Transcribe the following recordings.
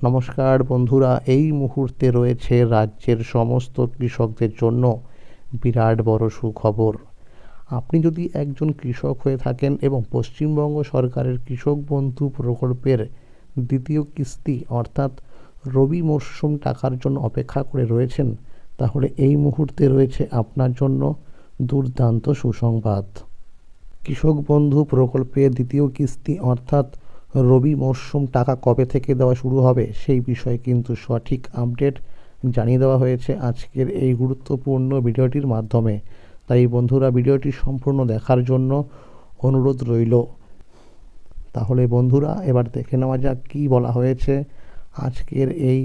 নমস্কার বন্ধুরা, এই মুহূর্তে রয়েছে রাজ্যের সমস্ত কৃষকদের জন্য বিরাট বড় সুখবর। আপনি যদি একজন কৃষক হয়ে থাকেন এবং পশ্চিমবঙ্গ সরকারের কৃষক বন্ধু প্রকল্পের দ্বিতীয় কিস্তি অর্থাৎ রবি মরশুম টাকার জন্য অপেক্ষা করে রয়েছেন, তাহলে এই মুহূর্তে রয়েছে আপনার জন্য দুর্দান্ত সুসংবাদ। কৃষক বন্ধু প্রকল্পের দ্বিতীয় কিস্তি অর্থাৎ রবি মরশুম টাকা কবে থেকে দেওয়া শুরু হবে সেই বিষয়ে কিন্তু সঠিক আপডেট জানিয়ে দেওয়া হয়েছে আজকের এই গুরুত্বপূর্ণ ভিডিওটির মাধ্যমে। তাই বন্ধুরা, ভিডিওটি সম্পূর্ণ দেখার জন্য অনুরোধ রইল। তাহলে বন্ধুরা, এবার দেখে নেওয়া যাক কী বলা হয়েছে আজকের এই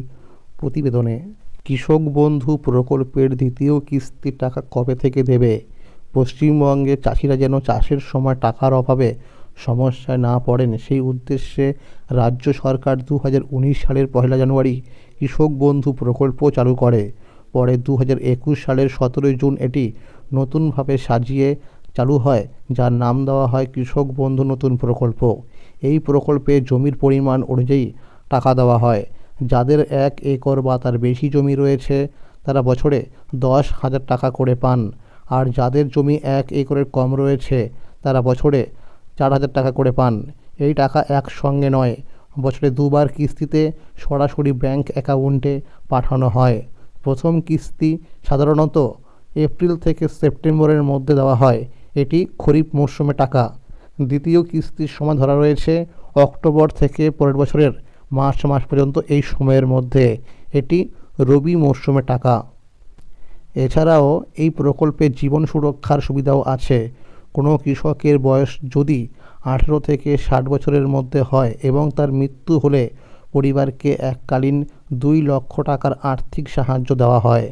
প্রতিবেদনে। কৃষক বন্ধু প্রকল্পের দ্বিতীয় কিস্তির টাকা কবে থেকে দেবে? পশ্চিমবঙ্গের চাষিরা যেন চাষের সময় টাকার অভাবে সমস্যায় না পড়েন, সেই উদ্দেশ্যে রাজ্য সরকার 2019 সালের 1 জানুয়ারি কৃষক বন্ধু প্রকল্প চালু করে। পরে 2021 সালের 17 জুন এটি নতুনভাবে সাজিয়ে চালু হয়, যার নাম দেওয়া হয় কৃষক বন্ধু নতুন প্রকল্প। এই প্রকল্পে জমির পরিমাণ অনুযায়ী টাকা দেওয়া হয়। যাদের 1 একর বা তার বেশি জমি রয়েছে তারা বছরে 10,000 টাকা করে পান, আর যাদের জমি 1 একরের কম রয়েছে তারা বছরে 4,000 টাকা করে পান। এই টাকা একসঙ্গে নয়, বছরে দুবার কিস্তিতে সরাসরি ব্যাংক অ্যাকাউন্টে পাঠানো হয়। প্রথম কিস্তি সাধারণত এপ্রিল থেকে সেপ্টেম্বরের মধ্যে দেওয়া হয়, এটি খরিফ মরশুমে টাকা। দ্বিতীয় কিস্তির সময় ধরা রয়েছে অক্টোবর থেকে পরের বছরের মার্চ মাস পর্যন্ত, এই সময়ের মধ্যে এটি রবি মরশুমে টাকা। এছাড়াও এই প্রকল্পে জীবন সুরক্ষার সুবিধাও আছে। কোনো কৃষকের বয়স যদি 18 থেকে 60 বছরের মধ্যে হয় এবং তার মৃত্যু হলে পরিবারকে এককালীন 2 লক্ষ টাকার আর্থিক সাহায্য দেওয়া হয়।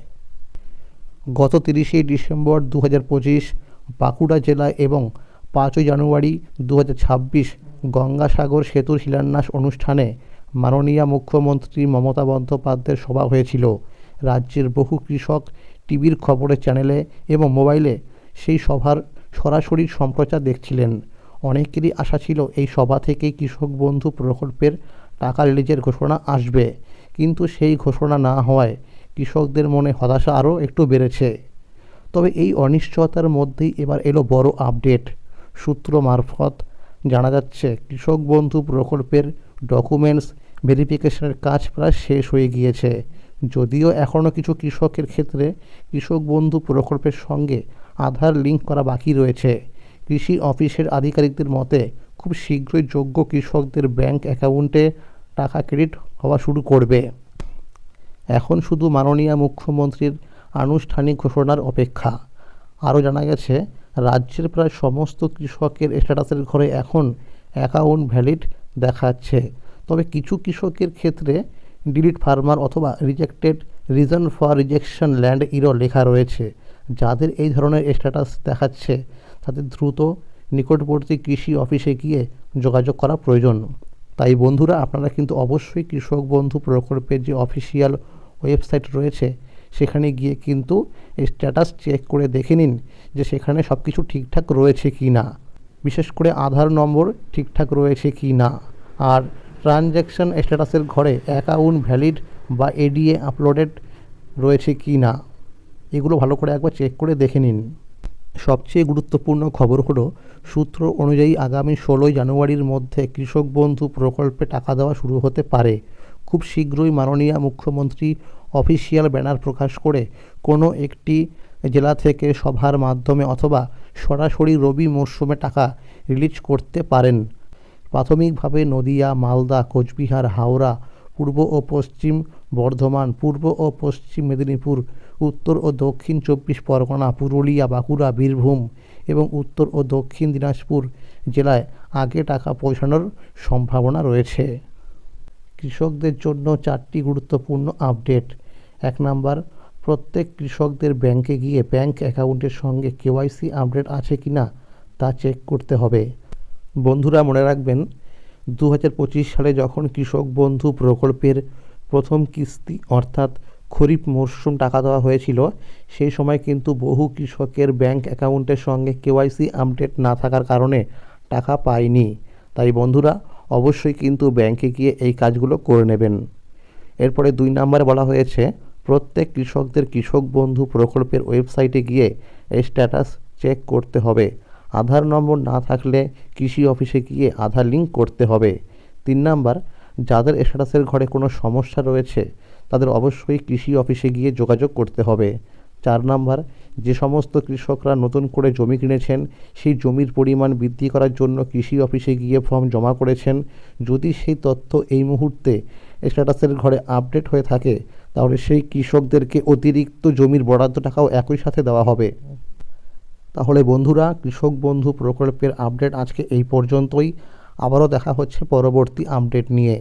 গত 30শে ডিসেম্বর 2025 বাঁকুড়া জেলায় এবং 5 জানুয়ারি 2026 গঙ্গাসাগর সেতুর শিলান্যাস অনুষ্ঠানে মাননীয় মুখ্যমন্ত্রী মমতা বন্দ্যোপাধ্যায়ের সভা হয়েছিল। রাজ্যের বহু কৃষক টিভির খবরের চ্যানেলে এবং মোবাইলে সেই সভার সরাসরি সম্প্রচার দেখছিলেন। অনেকেরই আশা ছিল এই সভা থেকেই কৃষক বন্ধু প্রকল্পের টাকা রিলিজের ঘোষণা আসবে, কিন্তু সেই ঘোষণা না হওয়ায় কৃষকদের মনে হতাশা আরও একটু বেড়েছে। তবে এই অনিশ্চয়তার মধ্যেই এবার এলো বড় আপডেট। সূত্র মারফত জানা যাচ্ছে কৃষক বন্ধু প্রকল্পের ডকুমেন্টস ভেরিফিকেশনের কাজ প্রায় শেষ হয়ে গিয়েছে। যদিও এখনও কিছু কৃষকের ক্ষেত্রে কৃষক বন্ধু প্রকল্পের সঙ্গে আধার লিঙ্ক করা বাকি রয়েছে। কৃষি অফিসের আধিকারিকদের মতে খুব শীঘ্রই যোগ্য কৃষকদের ব্যাংক অ্যাকাউন্টে টাকা ক্রেডিট হওয়া শুরু করবে। এখন শুধু মাননীয় মুখ্যমন্ত্রীর আনুষ্ঠানিক ঘোষণার অপেক্ষা। আরও জানা গেছে রাজ্যের প্রায় সমস্ত কৃষকের স্ট্যাটাসের ঘরে এখন অ্যাকাউন্ট ভ্যালিড দেখাচ্ছে। তবে কিছু কৃষকের ক্ষেত্রে ডিলিট ফার্মার অথবা rejected reason for rejection land error লেখা রয়েছে। যাদের এই ধরনের স্ট্যাটাস দেখাচ্ছে তাদের দ্রুত নিকটবর্তী কৃষি অফিসে গিয়ে যোগাযোগ করা প্রয়োজন। তাই বন্ধুরা, আপনারা কিন্তু অবশ্যই কৃষক বন্ধু প্রকল্পের যে অফিসিয়াল ওয়েবসাইট রয়েছে সেখানে গিয়ে কিন্তু স্ট্যাটাস চেক করে দেখে নিন যে সেখানে সব কিছু ঠিকঠাক রয়েছে কি না, বিশেষ করে আধার নম্বর ঠিকঠাক রয়েছে কি না, আর ট্রানজ্যাকশান স্ট্যাটাসের ঘরে অ্যাকাউন্ট ভ্যালিড বা এডিএ আপলোডেড রয়েছে কি না, এগুলো ভালো করে একবার চেক করে দেখে নিন। সবচেয়ে গুরুত্বপূর্ণ খবর হলো, সূত্র অনুযায়ী আগামী 16 জানুয়ারির মধ্যে কৃষক বন্ধু প্রকল্পে টাকা দেওয়া শুরু হতে পারে। খুব শীঘ্রই মাননীয় মুখ্যমন্ত্রী অফিসিয়াল ব্যানার প্রকাশ করে কোনো একটি জেলা থেকে সভার মাধ্যমে অথবা সরাসরি রবি মরশুমে টাকা রিলিজ করতে পারেন। প্রাথমিকভাবে নদিয়া, মালদা, কোচবিহার, হাওড়া, পূর্ব ও পশ্চিম বর্ধমান, পূর্ব ও পশ্চিম মেদিনীপুর, উত্তর ও দক্ষিণ 24 পরগনা, পুরুলিয়া, বাঁকুড়া, বীরভূম এবং উত্তর ও দক্ষিণ দিনাজপুর জেলায় আগে টাকা পৌঁছানোর সম্ভাবনা রয়েছে। কৃষকদের জন্য 4টি গুরুত্বপূর্ণ আপডেট। 1 নাম্বার, প্রত্যেক কৃষকদের ব্যাংকে গিয়ে ব্যাংক অ্যাকাউন্টের সঙ্গে কেওয়াইসি আপডেট আছে কি না তা চেক করতে হবে। বন্ধুরা, মনে রাখবেন 2025 সালে যখন কৃষক বন্ধু প্রকল্পের প্রথম কিস্তি অর্থাৎ খরিফ মরশুম টাকা দেওয়া হয়েছিল, সেই সময় কিন্তু বহু কৃষকের ব্যাংক অ্যাকাউন্টের সঙ্গে কেওয়াইসি আপডেট না থাকার কারণে টাকা পায়নি। তাই বন্ধুরা, অবশ্যই কিন্তু ব্যাংকে গিয়ে এই কাজগুলো করে নেবেন। এরপরে 2 নম্বরে বলা হয়েছে প্রত্যেক কৃষকদের কৃষক বন্ধু প্রকল্পের ওয়েবসাইটে গিয়ে এই স্ট্যাটাস চেক করতে হবে। আধার নম্বর না থাকলে কৃষি অফিসে গিয়ে আধার লিঙ্ক করতে হবে। 3 নাম্বার, যাদের স্ট্যাটাসের ঘরে কোনো সমস্যা রয়েছে তাদের অবশ্যই কৃষি অফিসে গিয়ে যোগাযোগ করতে হবে। 4 নাম্বার, যে সমস্ত কৃষকরা নতুন করে জমি কিনেছেন সেই জমির পরিমাণ বৃদ্ধি করার জন্য কৃষি অফিসে গিয়ে ফর্ম জমা করেছেন, যদি সেই তথ্য এই মুহূর্তে স্ট্যাটাসের ঘরে আপডেট হয়ে থাকে তাহলে সেই কৃষকদেরকে অতিরিক্ত জমির বরাদ্দ টাকাও একই সাথে দেওয়া হবে। তাহলে বন্ধুরা, কৃষক বন্ধু প্রকল্পের আপডেট আজকে এই পর্যন্তই। আবারও দেখা হচ্ছে পরবর্তী আপডেট নিয়ে।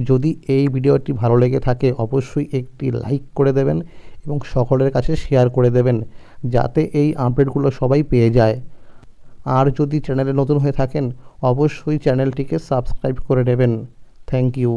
যদি এই ভিডিওটি ভালো লেগে থাকে অবশ্যই একটি লাইক করে দেবেন এবং সকলের কাছে শেয়ার করে দেবেন যাতে এই আপডেটগুলো সবাই পেয়ে যায়। আর যদি চ্যানেলে নতুন হয়ে থাকেন অবশ্যই চ্যানেলটিকে সাবস্ক্রাইব করে নেবেন। Thank you.